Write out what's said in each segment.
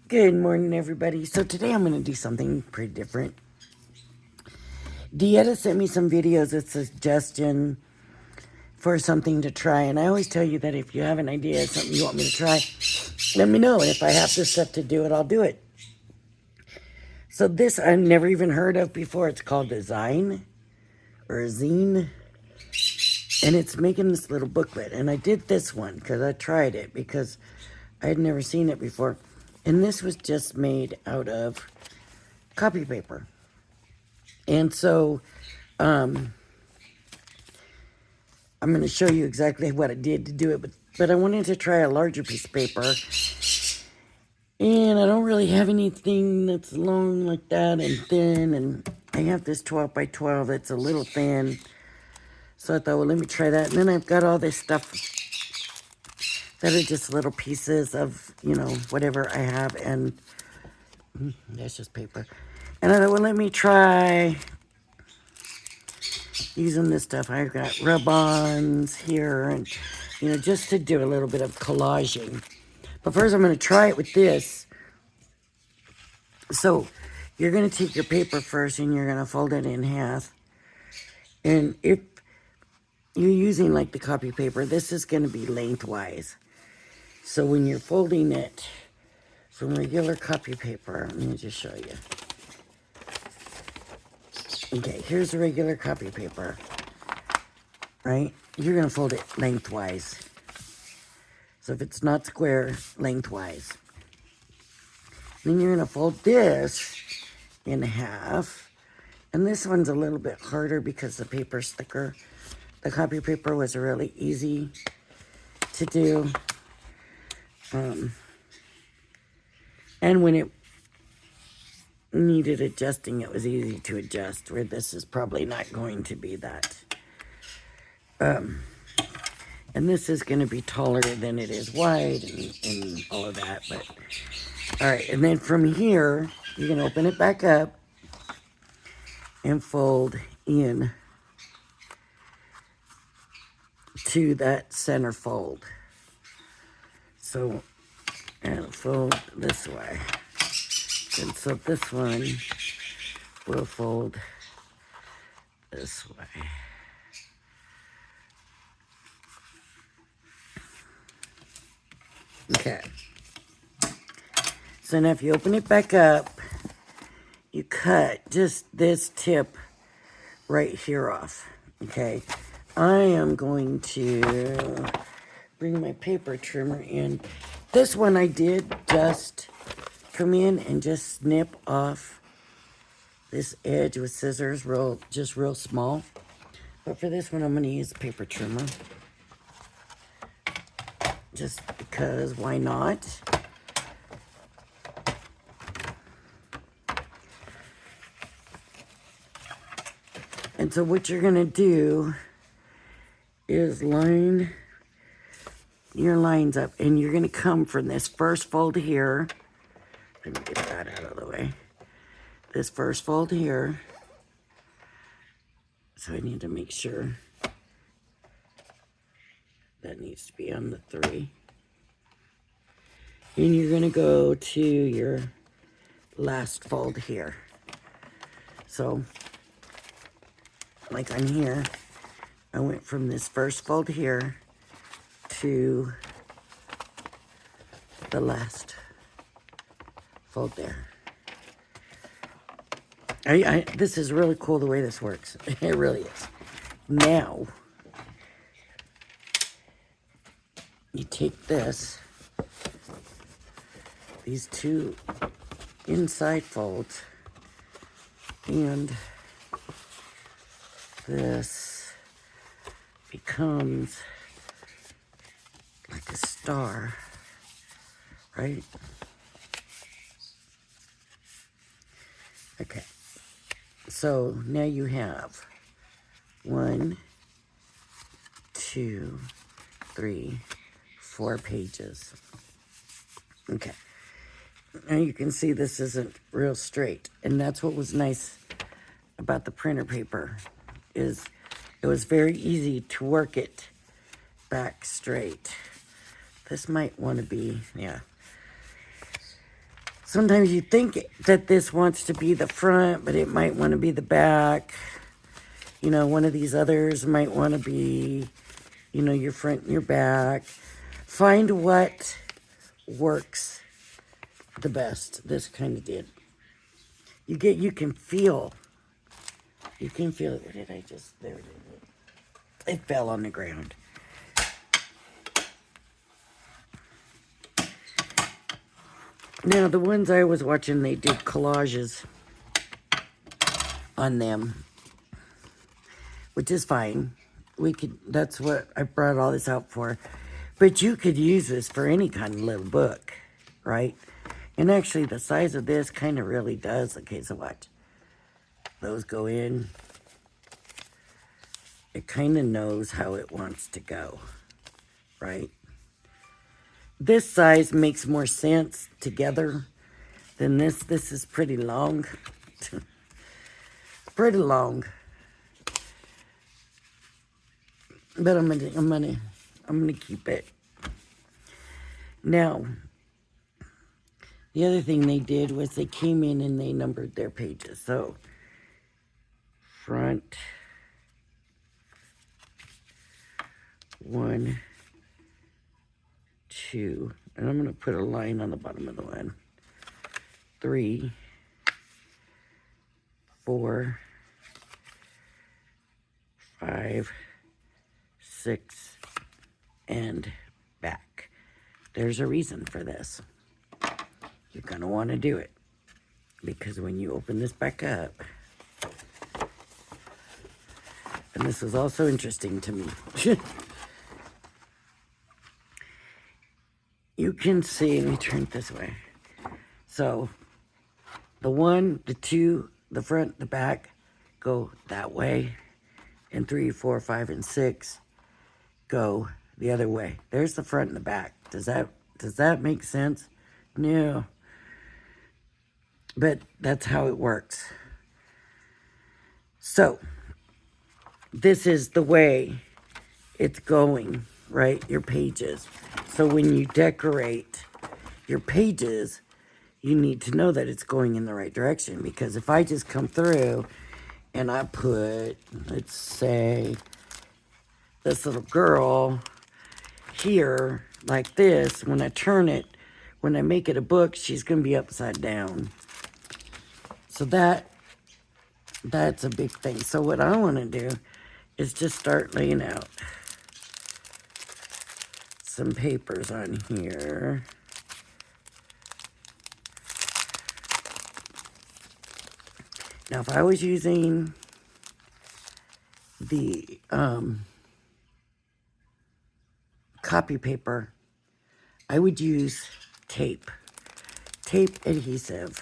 Good morning, everybody. So today I'm going to do something pretty different. Dieta sent me some videos with suggestion for something to try, and I always tell you that if you have an idea, something you want me to try, let me know. And if I have the stuff to do it, I'll do it. So this I've never even heard of before. It's called the Zine or Zine, and it's making this little booklet. And I did this one because I tried it because I had never seen it before. And this was just made out of copy paper. And so I'm going to show you exactly what I did to do it, but I wanted to try a larger piece of paper. And I don't really have anything that's long like that and thin, and I have this 12 by 12 that's a little thin. So I thought, well, let me try that. And then I've got all this stuff that are just little pieces of, whatever I have, and that's just paper. And I thought, well, let me try using this stuff. I've got rub-ons here, and just to do a little bit of collaging. But first I'm going to try it with this. So you're going to take your paper first and you're going to fold it in half. And if you're using like the copy paper, this is going to be lengthwise. So when you're folding it from regular copy paper, let me just show you. Okay, here's the regular copy paper, right? You're going to fold it lengthwise. So if it's not square, lengthwise. Then you're going to fold this in half. And this one's a little bit harder because the paper's thicker. The copy paper was really easy to do. And when it needed adjusting, it was easy to adjust, where this is probably not going to be that. And this is going to be taller than it is wide and all of that. But all right, and then from here, you can open it back up and fold in to that center fold. So, and fold this way. And so this one will fold this way. Okay. So now if you open it back up, you cut just this tip right here off. Okay. I am going to bring my paper trimmer in. This one I did just come in and just snip off this edge with scissors, real small. But for this one, I'm going to use a paper trimmer. Just because, why not? And so what you're going to do is line your lines up. And you're going to come from this first fold here. Let me get that out of the way. This first fold here. So I need to make sure that needs to be on the 3. And you're going to go to your last fold here. So, like on here, I went from this first fold here to the last fold there. This is really cool the way this works. It really is. Now, you take this, these two inside folds, and this becomes like a star, right? Okay. So now you have 1, 2, 3, 4 pages. Okay. Now you can see this isn't real straight. And that's what was nice about the printer paper, is it was very easy to work it back straight. This might want to be, yeah. sometimes you think that this wants to be the front, but it might want to be the back. You know, one of these others might want to be, you know, your front and your back. Find what works the best. This kind of did. You can feel it. What did I just, there it is. It fell on the ground. Now, the ones I was watching, they did collages on them, which is fine. That's what I brought all this out for. But you could use this for any kind of little book, right? And actually, the size of this kind of really does. Okay, so watch. Those go in. It kind of knows how it wants to go, right? This size makes more sense together than this. This is pretty long. Pretty long. But I'm gonna keep it. Now, the other thing they did was they came in and they numbered their pages. So, front 1, 2, and I'm going to put a line on the bottom of the one. 3, 4, 5, 6, and back. There's a reason for this. You're going to want to do it, because when you open this back up, and this was also interesting to me, you can see, let me turn it this way. So, the 1, the 2, the front, the back go that way, and 3, 4, 5, and 6 go the other way. There's the front and the back. Does that make sense? No. But that's how it works. So, this is the way it's going, right? Your pages. So when you decorate your pages, you need to know that it's going in the right direction. Because if I just come through and I put, let's say, this little girl here like this, when I turn it, when I make it a book, she's going to be upside down. So that's a big thing. So what I want to do is just start laying out some papers on here. Now, if I was using the copy paper, I would use tape adhesive,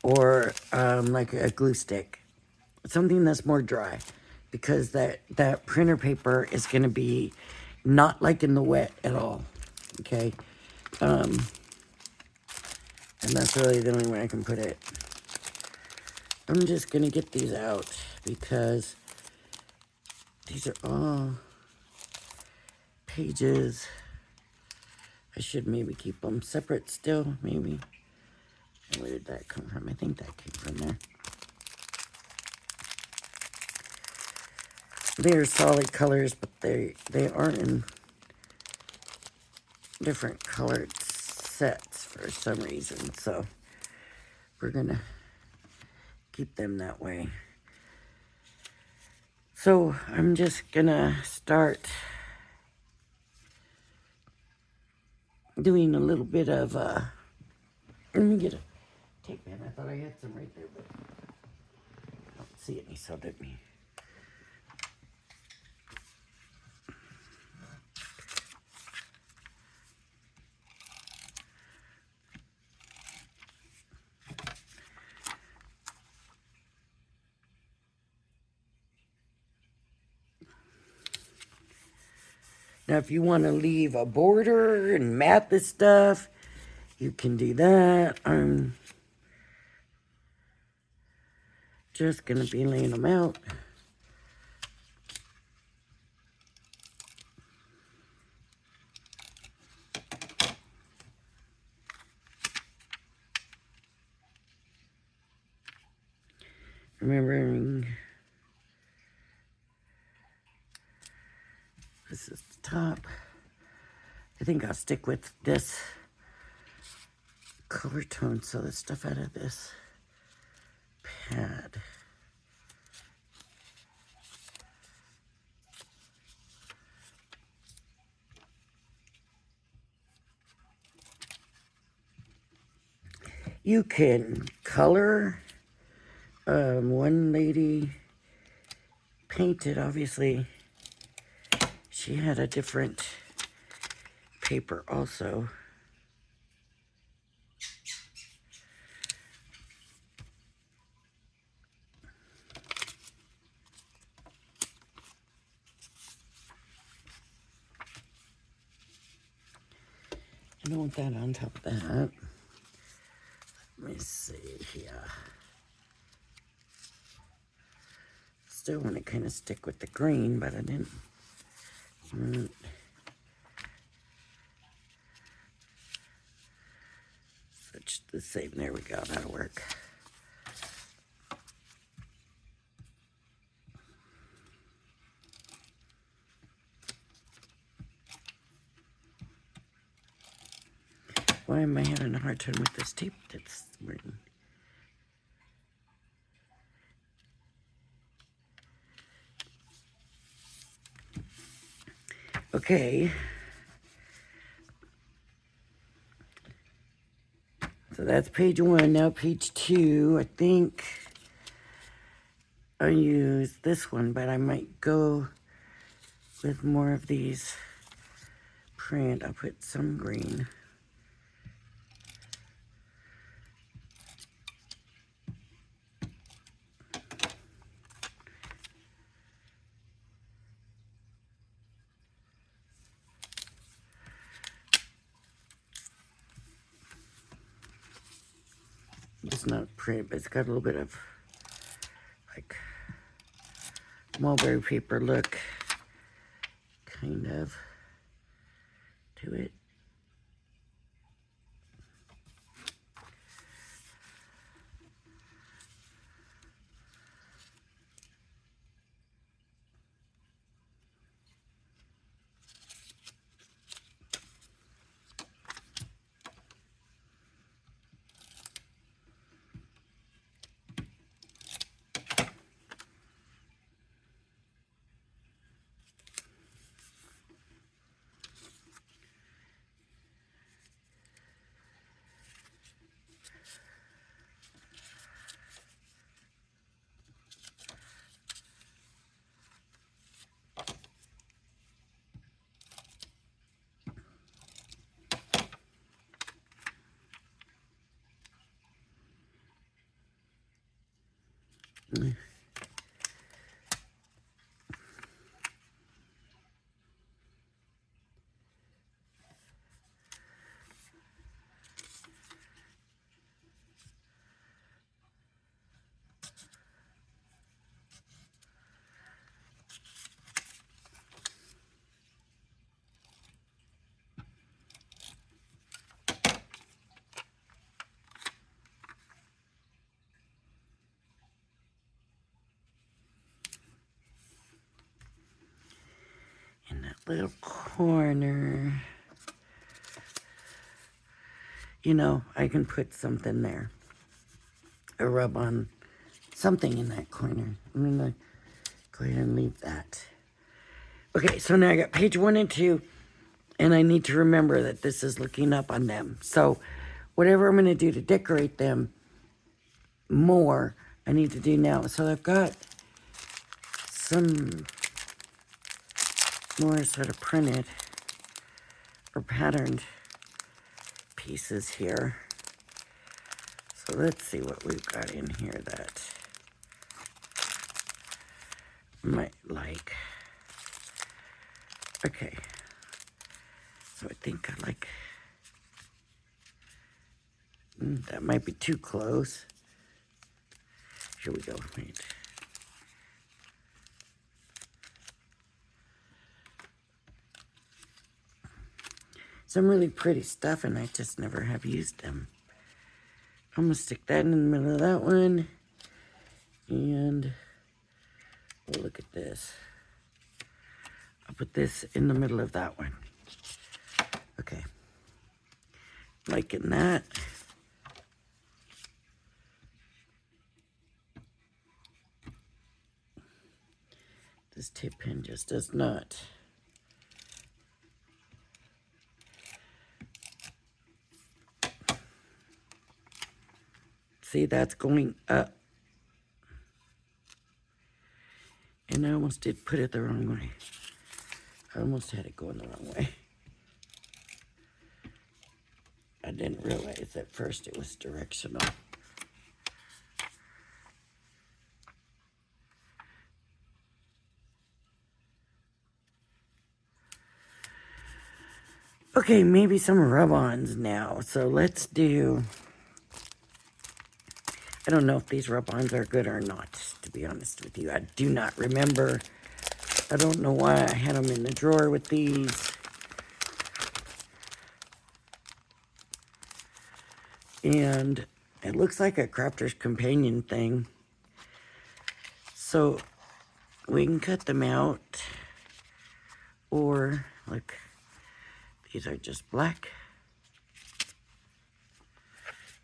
or like a glue stick, something that's more dry, because that printer paper is going to be not like in the wet at all, okay? And that's really the only way I can put it. I'm just going to get these out because these are all pages. I should maybe keep them separate still, maybe. Where did that come from? I think that came from there. They're solid colors, but they are in different colored sets for some reason. So we're gonna keep them that way. So I'm just gonna start doing a little bit of let me get a tape pen. I thought I had some right there, but I don't see any, so let me. Now, if you want to leave a border and mat this stuff, you can do that. I'm just going to be laying them out. Remembering this is the top. I think I'll stick with this color tone, so the stuff out of this pad. You can color. One lady painted, obviously. She had a different paper also. I don't want that on top of that. Let me see here. Still want to kind of stick with the green, but I didn't. Such the same. There we go. That'll work. Why am I having a hard time with this tape that's written? Okay. So that's page 1. Now page 2. I think I'll use this one, but I might go with more of these print. I'll put some green. It's not print, but it's got a little bit of like mulberry paper look kind of to it. In that little corner, you know, I can put something there. A rub on something in that corner. I'm gonna go ahead and leave that. Okay, so now I got page 1 and 2, and I need to remember that this is looking up on them. So whatever I'm gonna do to decorate them more, I need to do now. So I've got some more sort of printed or patterned pieces here. So let's see what we've got in here that I might like. Okay, so I think I like, that might be too close. Here we go, wait. Some really pretty stuff, and I just never have used them. I'm gonna stick that in the middle of that one. And we'll look at this. I'll put this in the middle of that one. Okay. Liking that. This tip pin just does not. See, that's going up. And I almost did put it the wrong way. I almost had it going the wrong way. I didn't realize at first it was directional. Okay, maybe some rub-ons now. So let's do... I don't know if these rub-ons are good or not, to be honest with you. I do not remember. I don't know why I had them in the drawer with these. And it looks like a Crafter's Companion thing. So we can cut them out. Or, look, these are just black.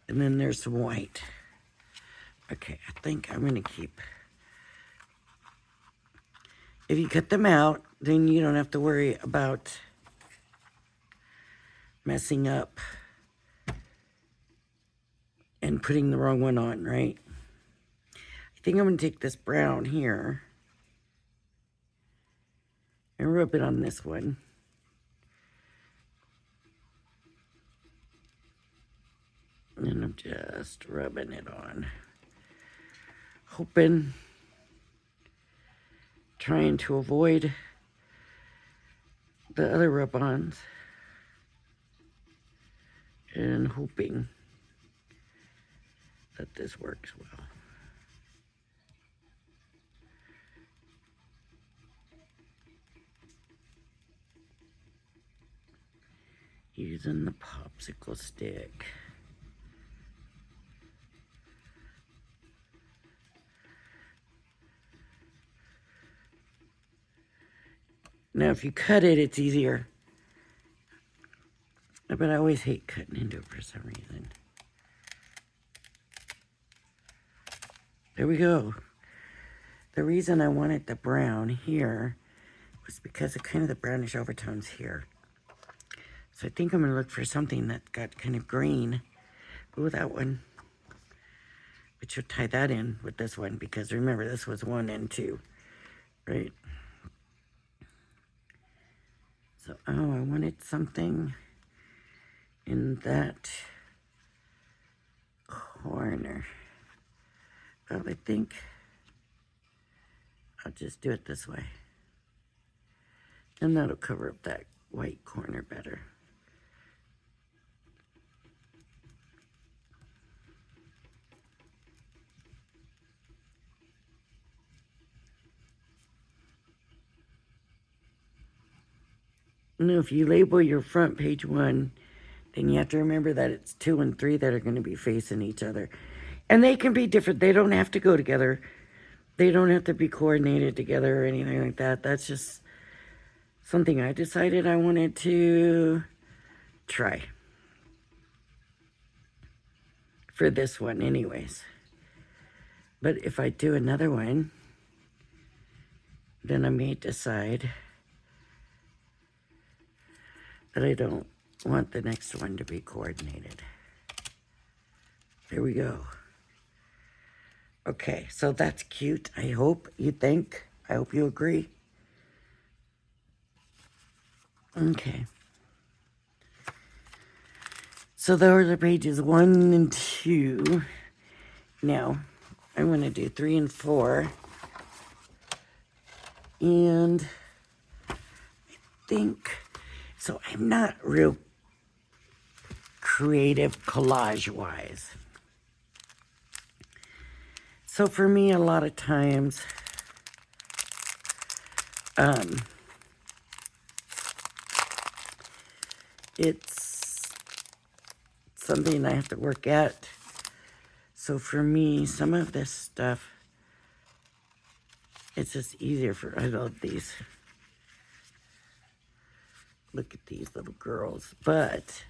And then there's some white. Okay, I think I'm going to keep... If you cut them out, then you don't have to worry about messing up and putting the wrong one on, right? I think I'm going to take this brown here and rub it on this one. And I'm just rubbing it on. Hoping, trying to avoid the other rub-ons. And hoping that this works well. Using the popsicle stick. Now, if you cut it, it's easier. But I always hate cutting into it for some reason. There we go. The reason I wanted the brown here was because of kind of the brownish overtones here. So I think I'm going to look for something that got kind of green. Ooh, that one. We should tie that in with this one because remember, this was 1 and 2, right? So, oh, I wanted something in that corner. Well, I think I'll just do it this way. And that'll cover up that white corner better. Now, if you label your front page 1, then you have to remember that it's 2 and 3 that are going to be facing each other. And they can be different. They don't have to go together. They don't have to be coordinated together or anything like that. That's just something I decided I wanted to try. For this one anyways. But if I do another one, then I may decide that I don't want the next one to be coordinated. There we go. Okay, so that's cute. I hope you think. I hope you agree. Okay. So those are pages 1 and 2. Now, I'm going to do 3 and 4. And I think... So I'm not real creative collage-wise. So for me, a lot of times, it's something I have to work at. So for me, some of this stuff It's just easier for, I love these. Look at these little girls. But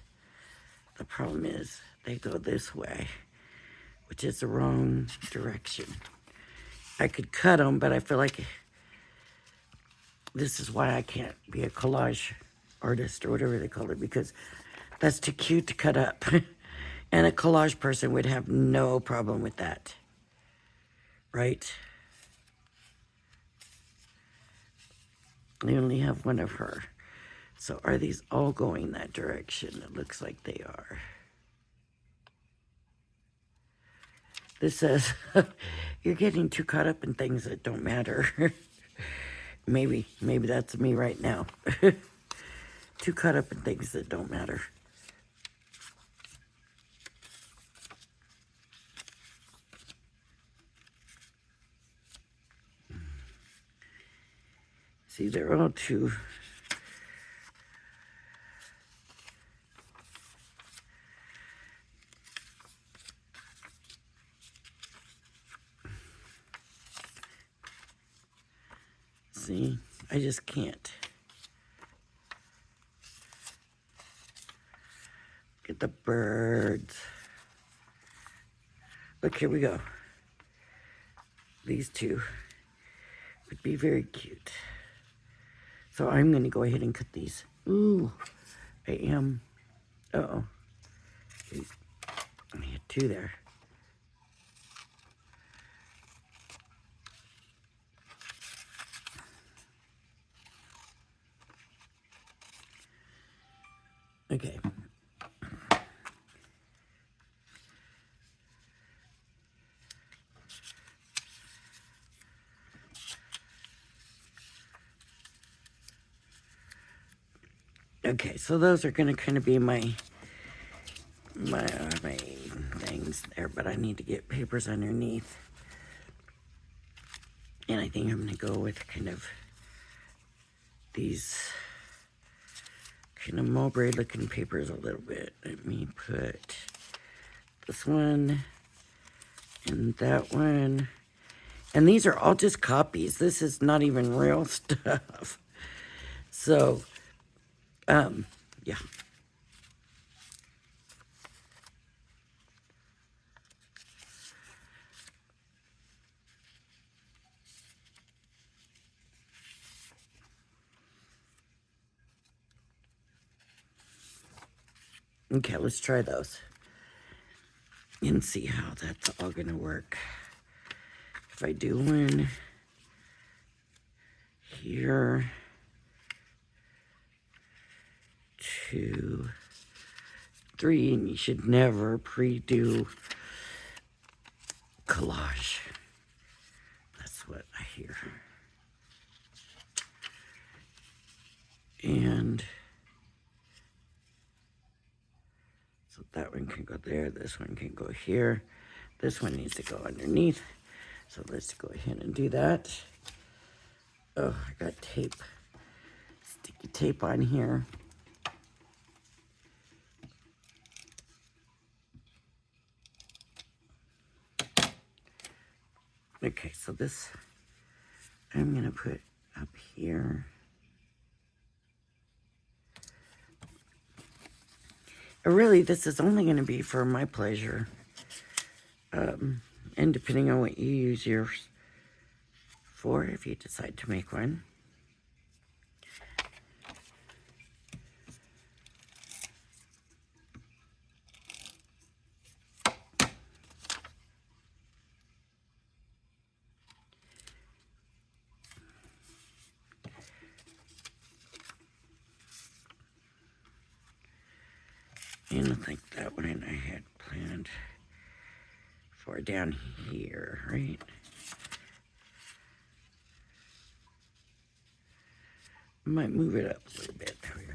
the problem is they go this way, which is the wrong direction. I could cut them, but I feel like this is why I can't be a collage artist or whatever they call it, because that's too cute to cut up. And a collage person would have no problem with that. Right? I only have one of her. So are these all going that direction? It looks like they are. This says, you're getting too caught up in things that don't matter. Maybe that's me right now. Too caught up in things that don't matter. See, they're all too... See, I just can't. Get the birds. Look, here we go. These two would be very cute. So I'm going to go ahead and cut these. Ooh, I am. Uh-oh. I had two there. Okay. Okay, so those are going to kind of be my things there, but I need to get papers underneath. And I think I'm going to go with kind of these kind of mulberry looking papers a little bit. Let me put this one and that one. And these are all just copies. This is not even real stuff. So, yeah. Okay, let's try those and see how that's all going to work. If I do one here, 2, 3, and you should never pre-do collage. That's what I hear. And so that one can go there, this one can go here, this one needs to go underneath. So let's go ahead and do that. Oh, I got tape, sticky tape on here. Okay, so this I'm gonna put up here. Really, this is only gonna be for my pleasure. And depending on what you use yours for, if you decide to make one. And I think that one I had planned for down here, right? I might move it up a little bit. There we go.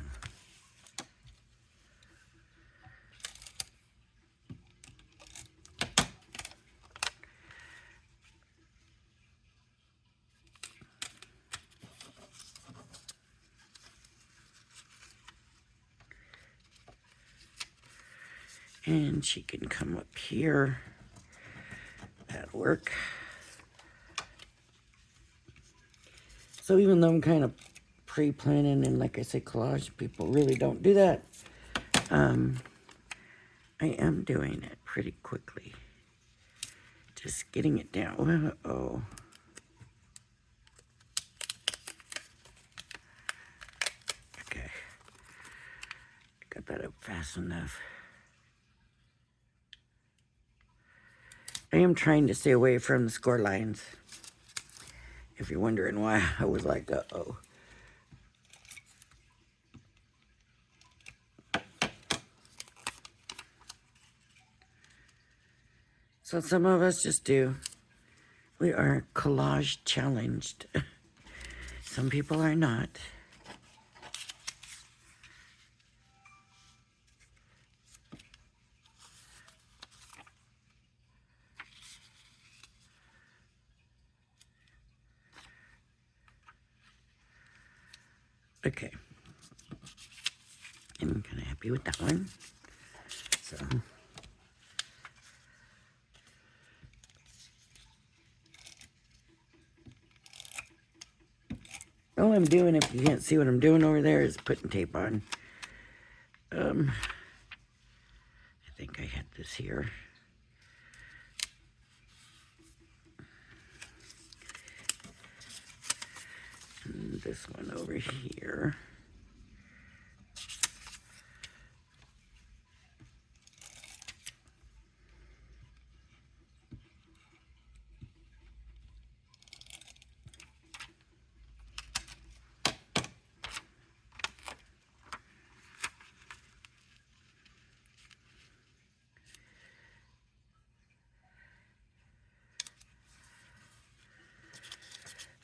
And she can come up here. That'll work. So even though I'm kind of pre-planning and like I say, collage, people really don't do that. I am doing it pretty quickly. Just getting it down. Oh. Okay. Got that up fast enough. I am trying to stay away from the score lines. If you're wondering why I was like, uh-oh. So some of us just do. We are collage challenged. Some people are not. Okay. I'm kind of happy with that one. So. All I'm doing, if you can't see what I'm doing over there, is putting tape on. I think I had this here. And this one over here.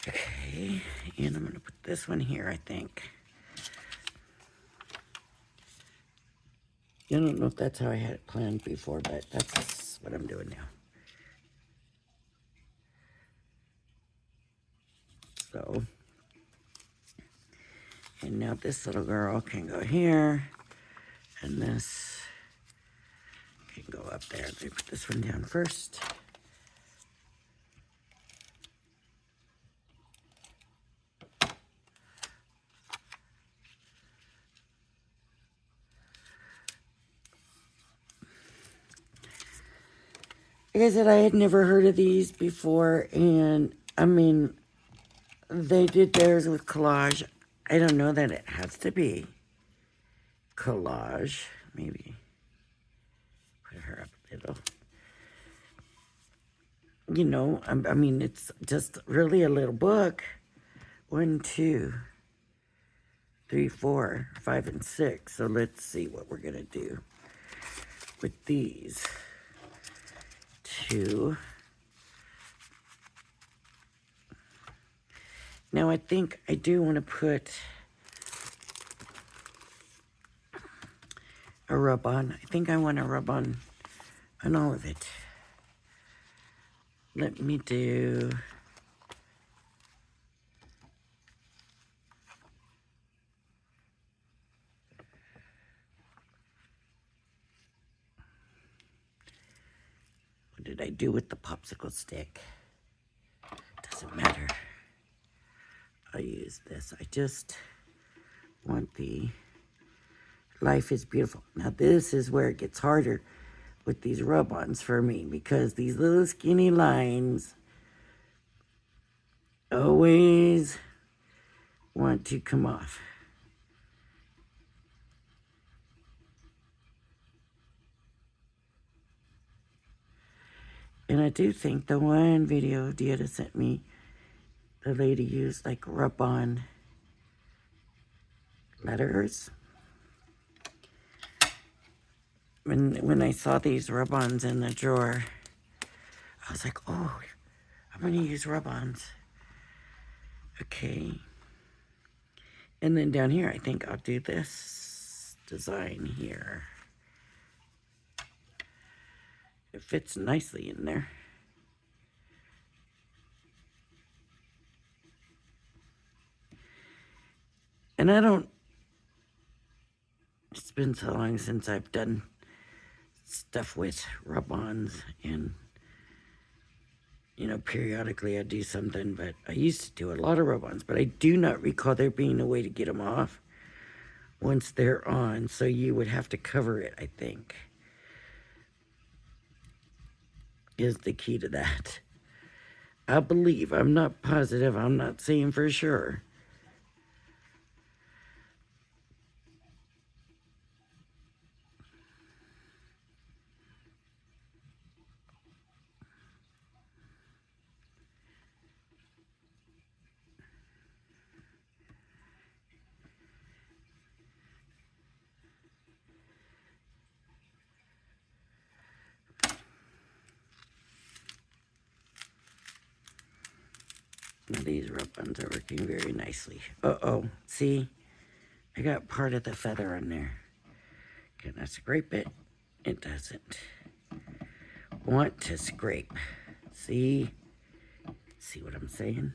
Okay, and I'm going to put this one here, I think. I don't know if that's how I had it planned before, but that's what I'm doing now. So, and now this little girl can go here, and this can go up there. Let me put this one down first. Like I said, I had never heard of these before, and I mean, they did theirs with collage. I don't know that it has to be collage. Maybe put her up a little. You know, I mean, it's just really a little book. 1, 2, 3, 4, 5, and 6. So let's see what we're gonna do with these two. Now I think I do want to put a rub on. I think I want to rub on all of it. Let me do what did I do with the popsicle stick? Doesn't matter. I'll use this. I just want the Life is Beautiful. Now this is where it gets harder with these rub-ons for me, because these little skinny lines always want to come off. And I do think the one video Dieta sent me, the lady used like rub-on letters. When I saw these rub-ons in the drawer, I was like, oh, I'm going to use rub-ons. Okay. And then down here, I think I'll do this design here. It fits nicely in there. And I don't, it's been so long since I've done stuff with rub-ons, and you know, periodically I do something, but I used to do a lot of rub-ons, but I do not recall there being a way to get them off once they're on, so you would have to cover it, I think, is the key to that. I believe, I'm not positive, I'm not saying for sure. Now these rub-ons are working very nicely. Uh-oh, see? I got part of the feather on there. Can I scrape it? It doesn't want to scrape. See? See what I'm saying?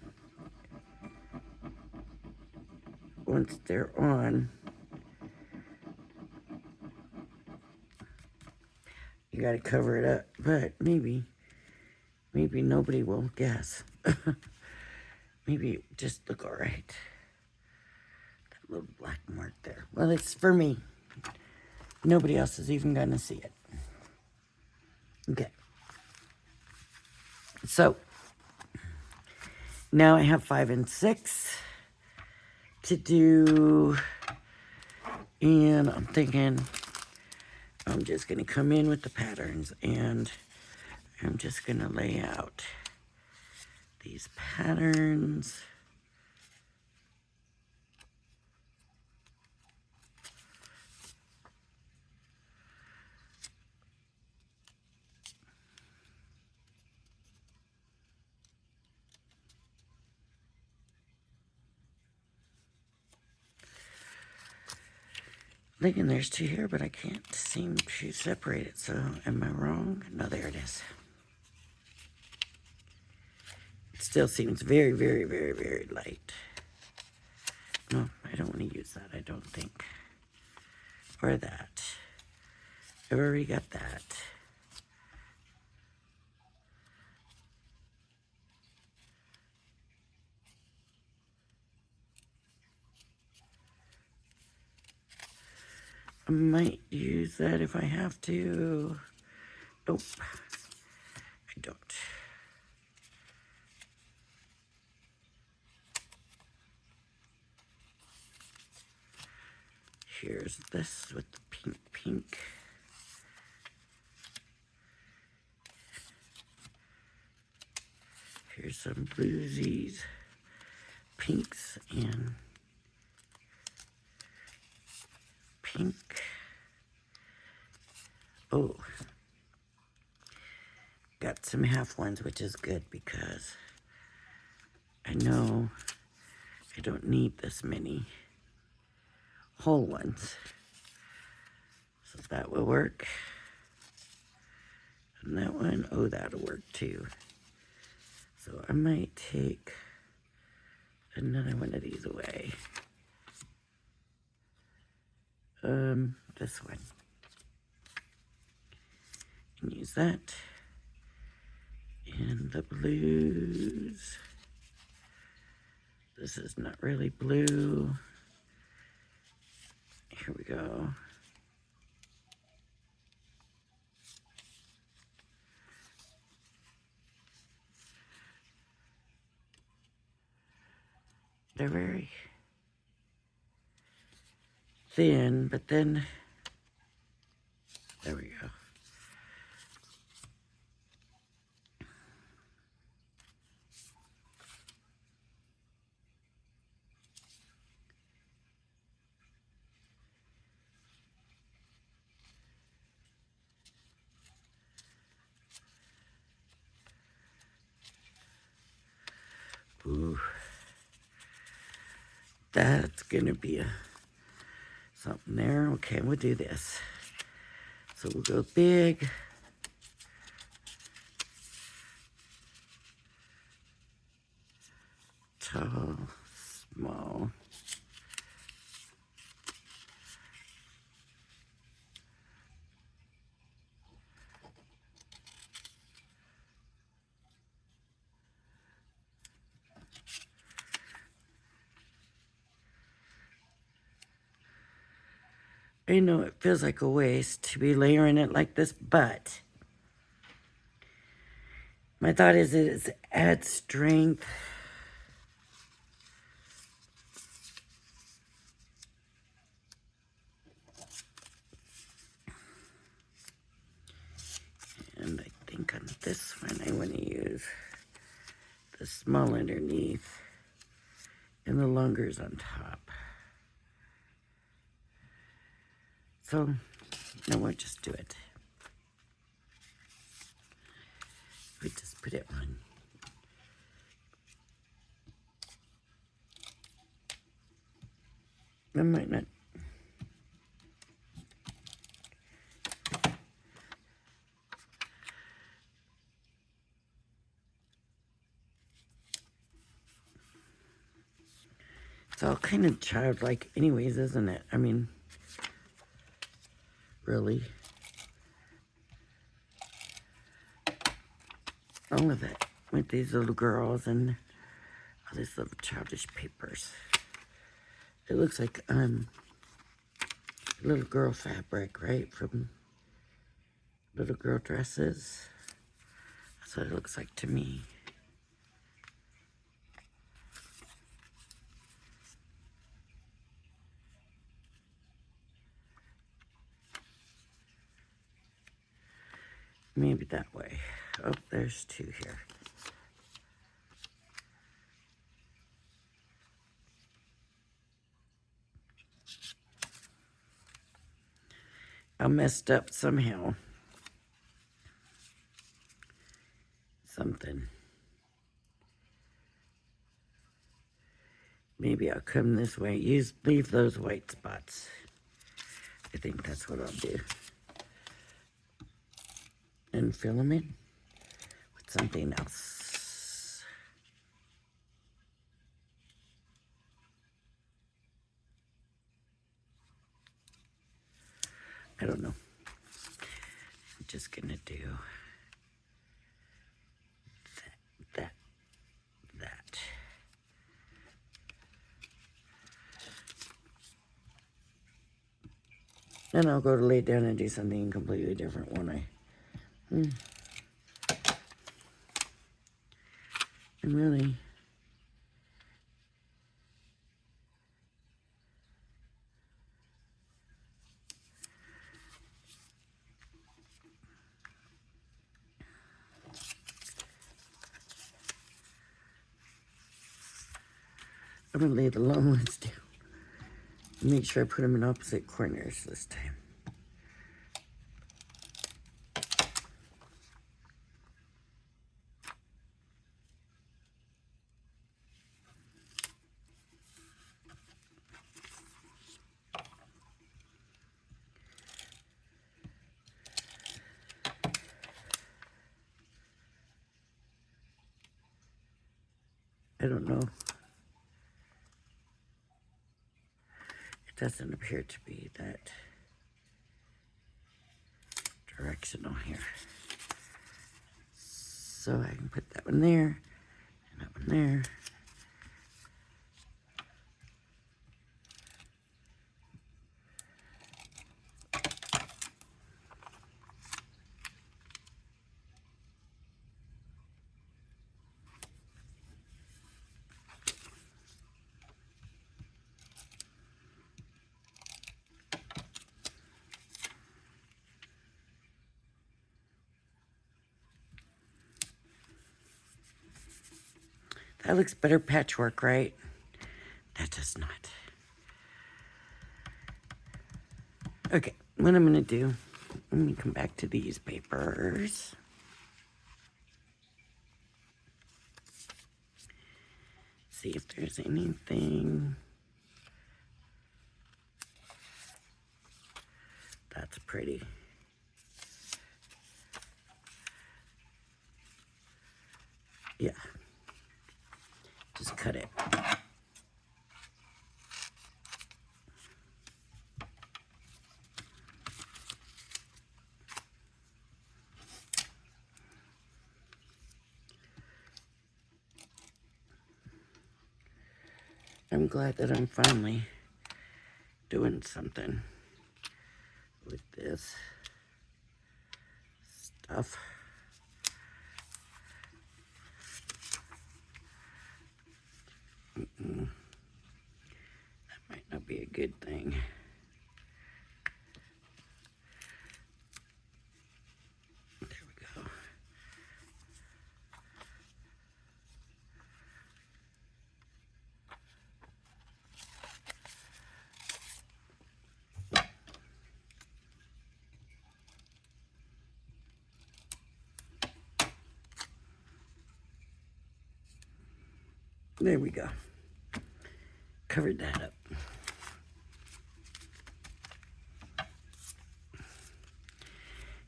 Once they're on, you gotta cover it up. But maybe nobody will guess. Maybe it just look all right. That little black mark there. Well, it's for me. Nobody else is even gonna see it. Okay. So, now I have 5 and 6 to do. And I'm thinking I'm just gonna come in with the patterns and I'm just gonna lay out these patterns. Thinking there's 2 here, but I can't seem to separate it, so am I wrong? No, there it is. It still seems very, very, very, very light. No, I don't want to use that, I don't think. Or that. I've already got that. I might use that if I have to. Nope, I don't. Here's this with the pink. Here's some bluesies, pinks, and pink. Oh, got some half ones, which is good because I know I don't need this many whole ones. So that will work. And that one, oh, that'll work too. So I might take another one of these away. This one. And use that. And the blues. This is not really blue. Here we go. They're very thin, but then, there we go. Ooh. That's gonna be something there. Okay, we'll do this. So we'll go big. Tall, small. I know it feels like a waste to be layering it like this, but my thought is it adds strength. And I think on this one I want to use the small underneath and the longers on top. So, no, we'll just do it. We just put it on. I might not. It's all kind of childlike anyways, isn't it? I mean, really. All of it with these little girls and all these little childish papers. It looks like little girl fabric, right? From little girl dresses. That's what it looks like to me. Maybe that way. Oh, there's two here. I messed up somehow. Something. Maybe I'll come this way. Leave those white spots. I think that's what I'll do. And fill them in with something else. I don't know. I'm just gonna do that. Then I'll go to lay down and do something completely different, won't I? And really, I'm gonna lay the long ones down. Make sure I put them in opposite corners this time. I don't know. It doesn't appear to be that directional here. So I can put that one there and that one there. That looks better patchwork, right? That does not. Okay, what I'm gonna do, let me come back to these papers. See if there's anything. That's pretty. Yeah. Just cut it. I'm glad that I'm finally doing something. with this stuff. That might not be a good thing. There we go. There we go. Covered that up.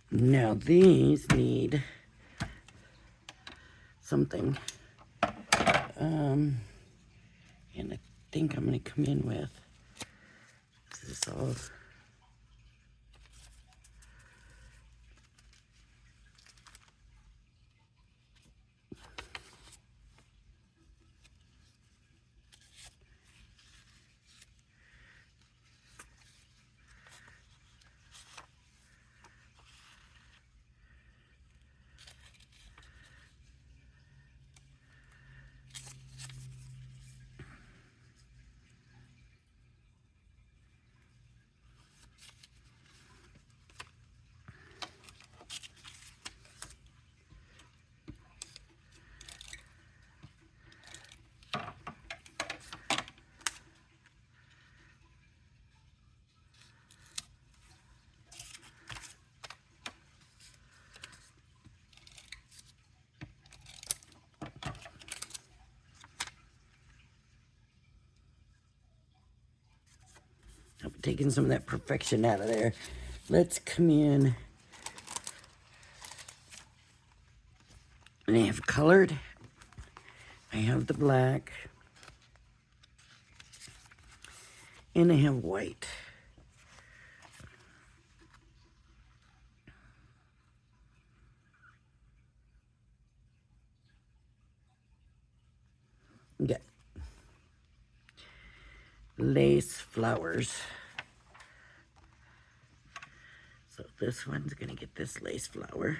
Now these need something. And I think I'm going to come in with this all. I'm taking some of that perfection out of there. Let's come in. And I have colored. I have the black. And I have white. Okay. Lace flowers. So this one's gonna get this lace flower.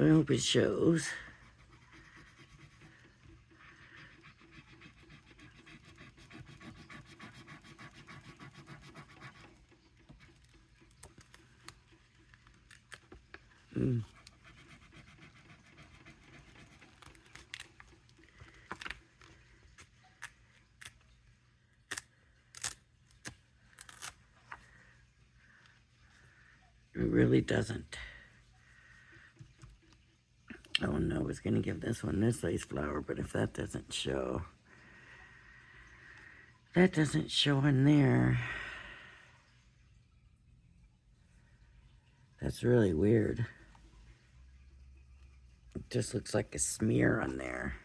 I hope it shows. It really doesn't. Oh no, I was gonna give this one this lace flower, but if that doesn't show, that doesn't show in there. That's really weird. It just looks like a smear on there.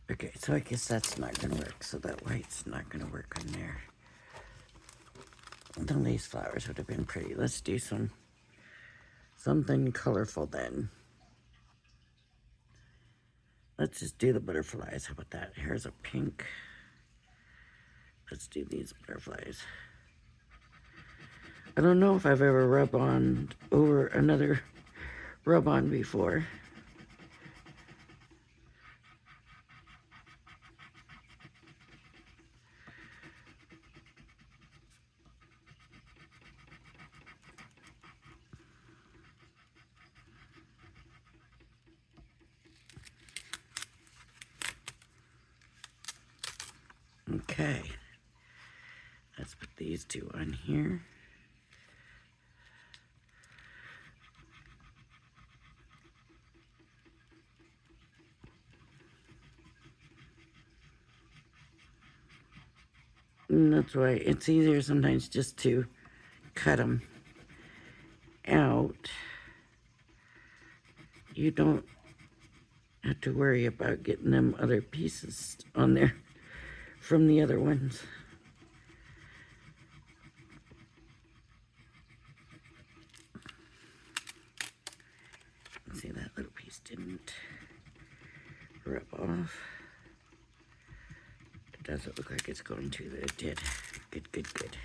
Okay, so I guess that's not gonna work. So that white's not gonna work on there. The lace flowers would have been pretty. Let's do something colorful then. Let's just do the butterflies. How about that? Here's a pink. Let's do these butterflies. I don't know if I've ever rubbed on over another rub-on before. Okay, let's put these two on here. And that's why it's easier sometimes just to cut them out. You don't have to worry about getting them other pieces on there from the other ones. See, that little piece didn't rub off. It doesn't look like it's going to, but it did. Good, good, good.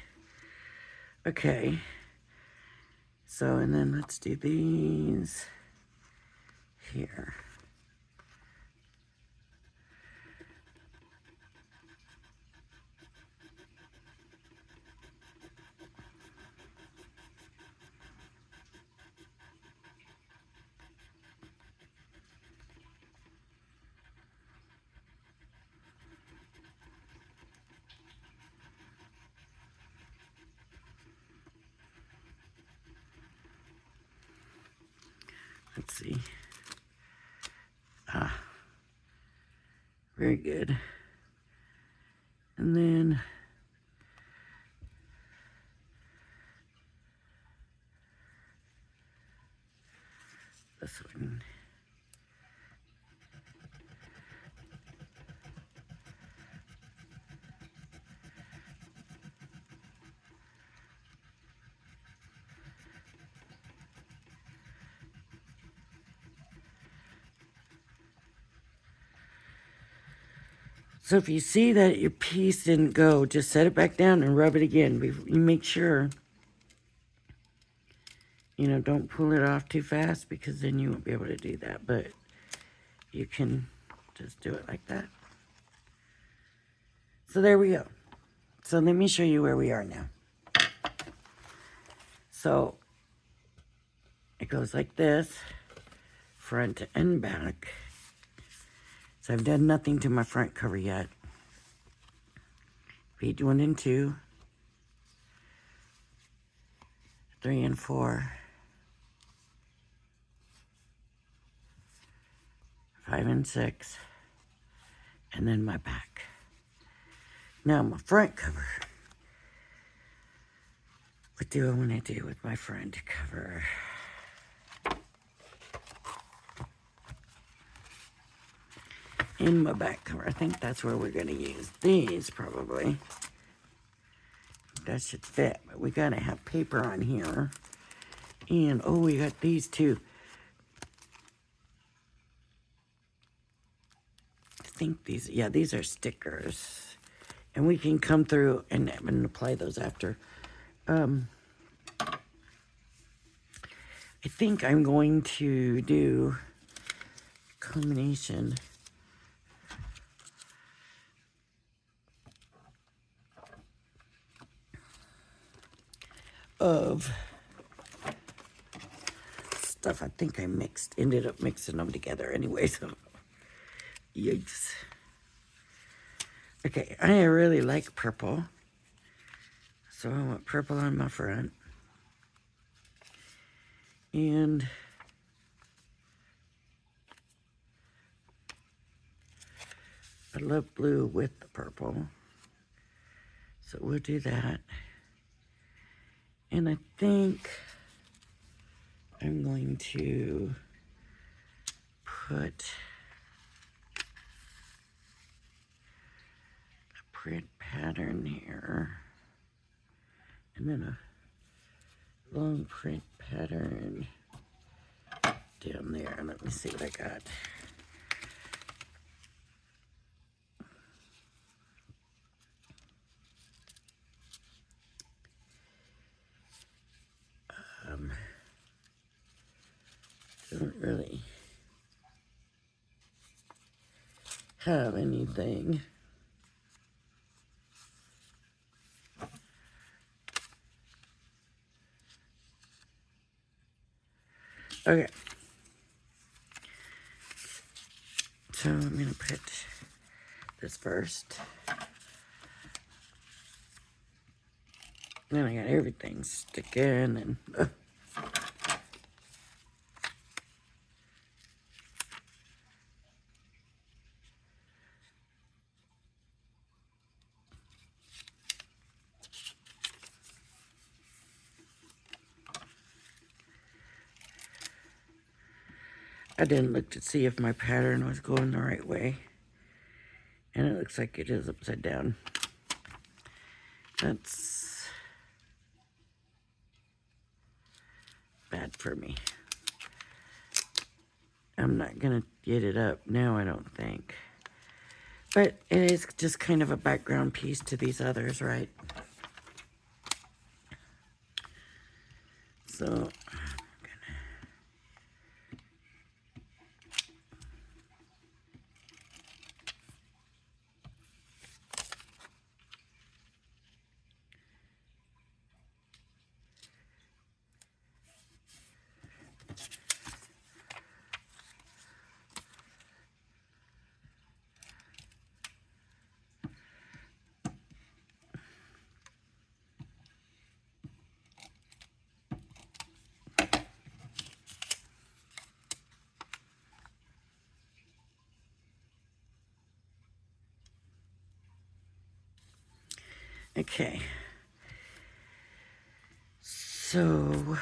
Okay. So, and then let's do these here. Let's see. Ah, very good. And then this one. So if you see that your piece didn't go, just set it back down and rub it again. You make sure, you know, don't pull it off too fast because then you won't be able to do that. But you can just do it like that. So there we go. So let me show you where we are now. So it goes like this, front and back. So I've done nothing to my front cover yet. Page 1 and 2, 3 and 4, 5 and 6, and then my back. Now my front cover. What do I want to do with my front cover? In my back cover. I think that's where we're going to use these probably. That should fit, but we got to have paper on here. And, oh, we got these too. I think these, yeah, these are stickers. And we can come through and apply those after. I think I'm going to do a combination of stuff. I think I ended up mixing them together anyway, so yikes. Okay, I really like purple, so I want purple on my front. And I love blue with the purple, so we'll do that. And I think I'm going to put a print pattern here, and then a long print pattern down there. Let me see what I got. Don't really have anything. Okay. So I'm going to put this first. Then I got everything sticking and... I didn't look to see if my pattern was going the right way. And it looks like it is upside down. That's bad for me. I'm not going to get it up now, I don't think. But it is just kind of a background piece to these others, right? So, okay. So,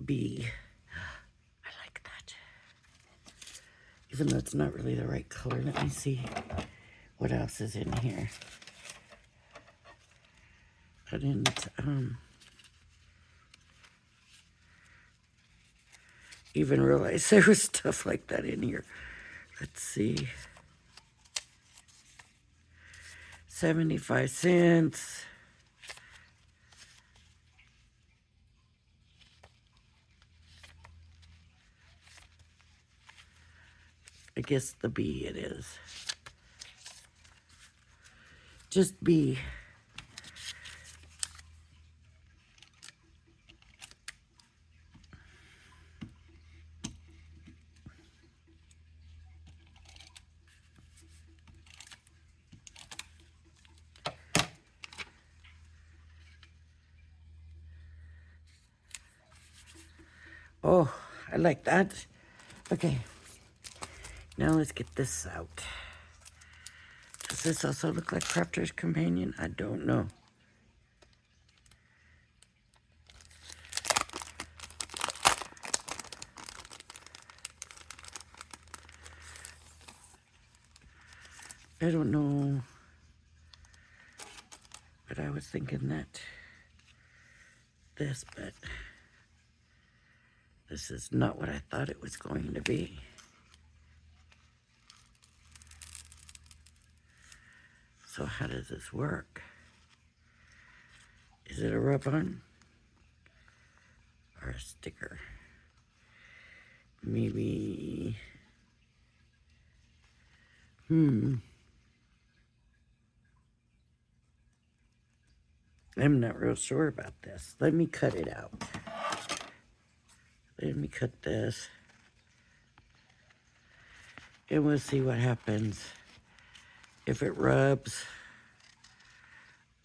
B. I like that. Even though it's not really the right color. Let me see what else is in here. I didn't even realize there was stuff like that in here. Let's see. 75 cents. I guess the B it is. Just B. Oh, I like that. Okay. Now let's get this out. Does this also look like Crafter's Companion? I don't know. I don't know. But I was thinking that this, but this is not what I thought it was going to be. So how does this work? Is it a rub-on or a sticker? Maybe, I'm not real sure about this. Let me cut it out. Let me cut this. And we'll see what happens if it rubs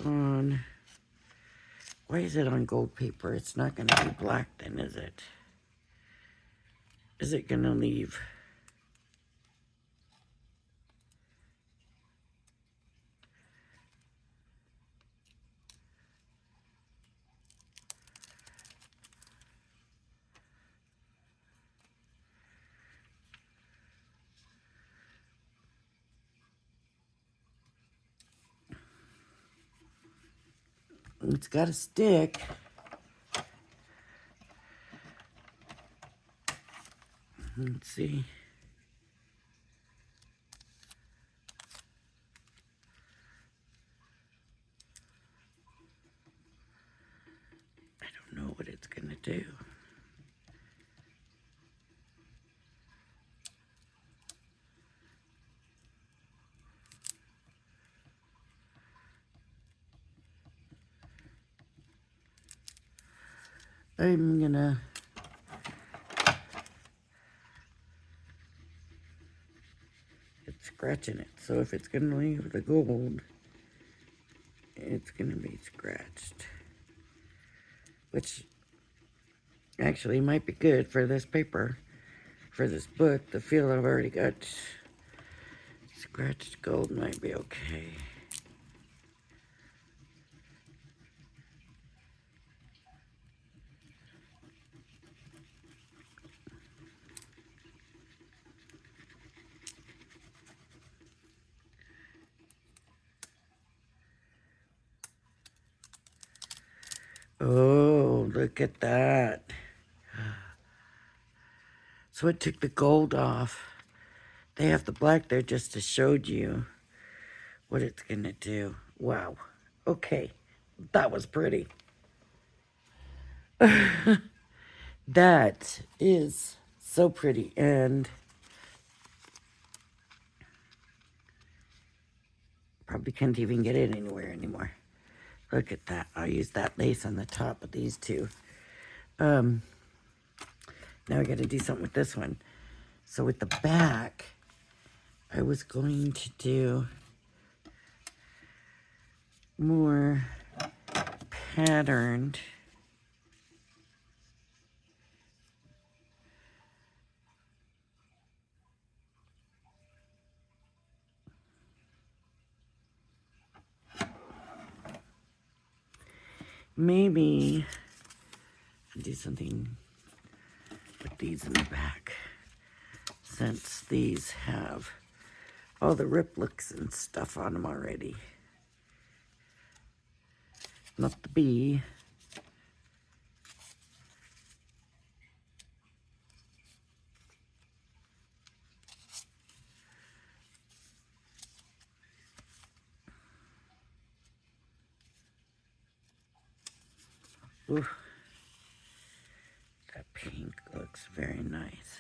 on. Why is it on gold paper? It's not going to be black then, is it? Is it going to leave? It's got to stick. Let's see. I don't know what it's going to do. I'm going to it's scratching it. So if it's going to leave the gold, it's going to be scratched. Which actually might be good for this paper, for this book. The feel I've already got scratched gold might be okay. Oh, look at that. So it took the gold off. They have the black there just to show you what it's gonna do. Wow. Okay, that was pretty. That is so pretty, and probably can't even get it anywhere anymore. Look at that. I'll use that lace on the top of these two. Now I gotta do something with this one. So with the back, I was going to do more patterned. Maybe I'll do something with these in the back, since these have all the riplets and stuff on them already. Not the bee. Ooh, that pink looks very nice.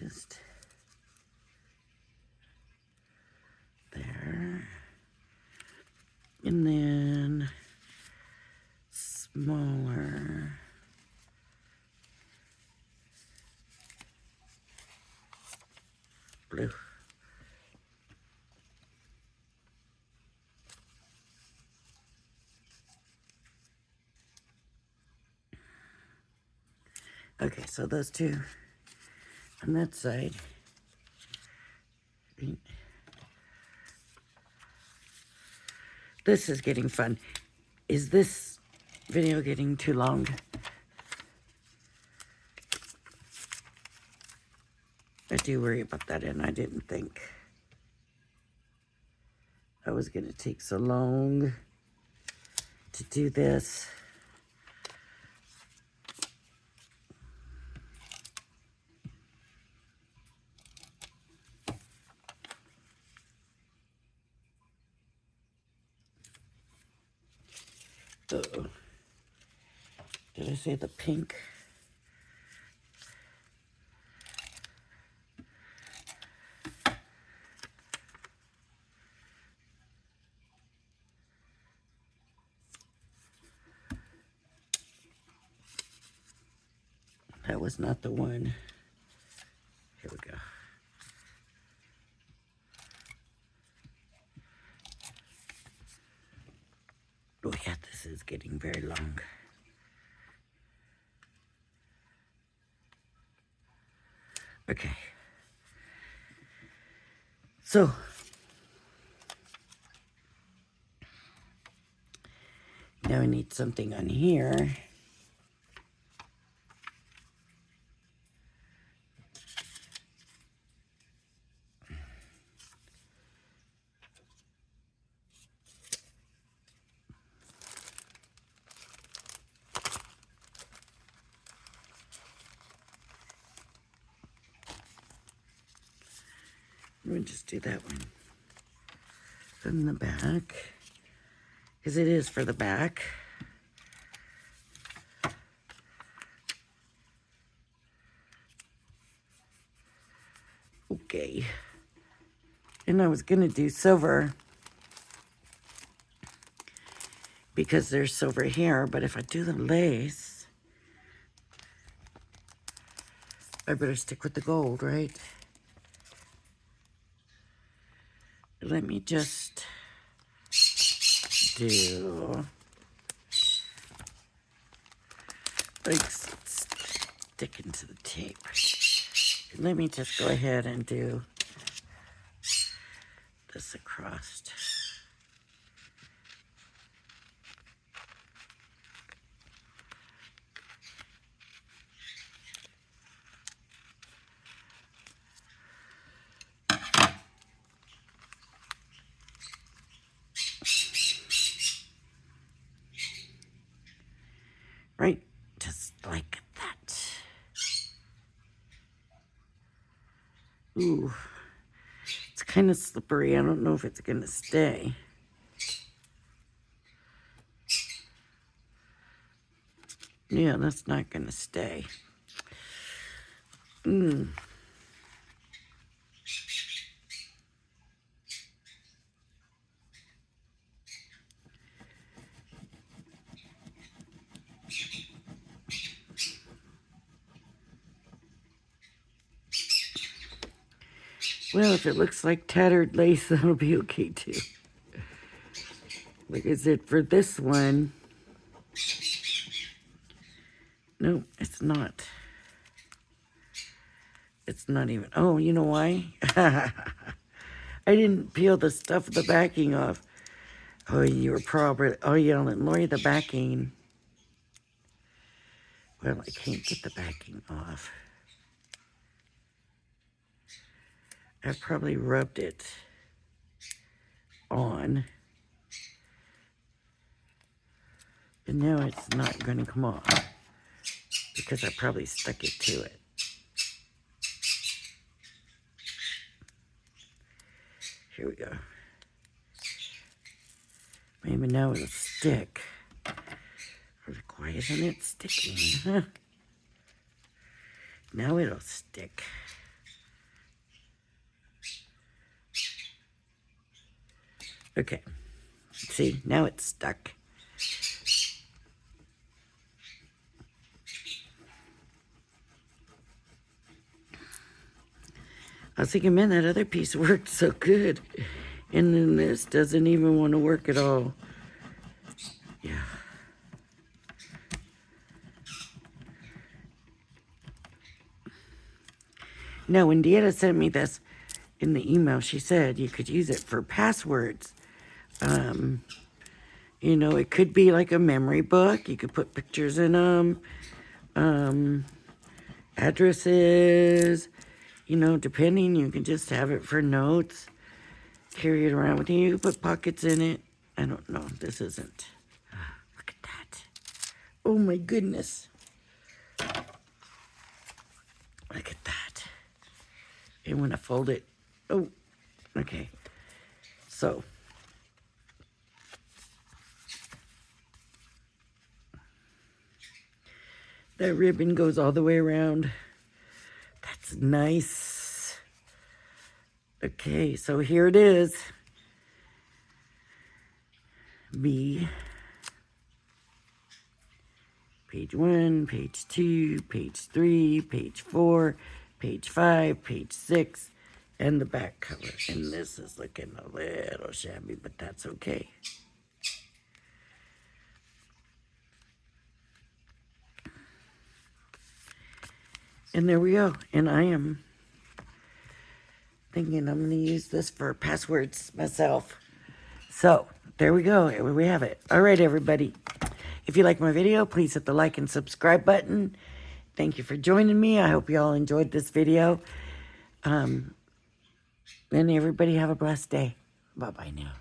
Just there. And then smaller. Blue. Okay, so those two on that side. This is getting fun. Is this video getting too long? I do worry about that, and I didn't think I was going to take so long to do this. Uh-oh. Did I say the pink? That was not the one. Here we go. Oh yeah, this is getting very long. Okay. So, now I need something on here. Let me just do that one from the back, because it is for the back. Okay. And I was going to do silver because there's silver here, but if I do the lace, I better stick with the gold, right? let me just do like sticking to the tape. Let me just go ahead and do this across. Right, just like that. Ooh, it's kind of slippery. I don't know if it's gonna stay. Yeah, that's not gonna stay. Well, if it looks like tattered lace, that'll be okay too. Like I said, for this one, no, it's not. It's not even, oh, you know why? I didn't peel the stuff, the backing off. Oh, you were probably, oh, yelling, Lori, the backing. Well, I can't get the backing off. I probably rubbed it on. And now it's not going to come off because I probably stuck it to it. Here we go. Maybe now it'll stick. Like, why isn't it sticking? Huh? Now it'll stick. Okay. See, now it's stuck. I was thinking, man, that other piece worked so good. And then this doesn't even want to work at all. Yeah. Now, when Deanna sent me this in the email, she said you could use it for passwords. You know, it could be like a memory book. You could put pictures in them, addresses, you know, depending. You can just have it for notes, carry it around with you. You can put pockets in it. I don't know. This isn't. Look at that. Oh, my goodness. Look at that. And when I fold it, oh, okay. So, that ribbon goes all the way around. That's nice. Okay, so here it is. B. Page 1, page 2, page 3, page 4, page 5, page 6, and the back cover. And this is looking a little shabby, but that's okay. And there we go. And I am thinking I'm going to use this for passwords myself. So, there we go. We have it. All right, everybody. If you like my video, please hit the like and subscribe button. Thank you for joining me. I hope you all enjoyed this video. And everybody have a blessed day. Bye-bye now.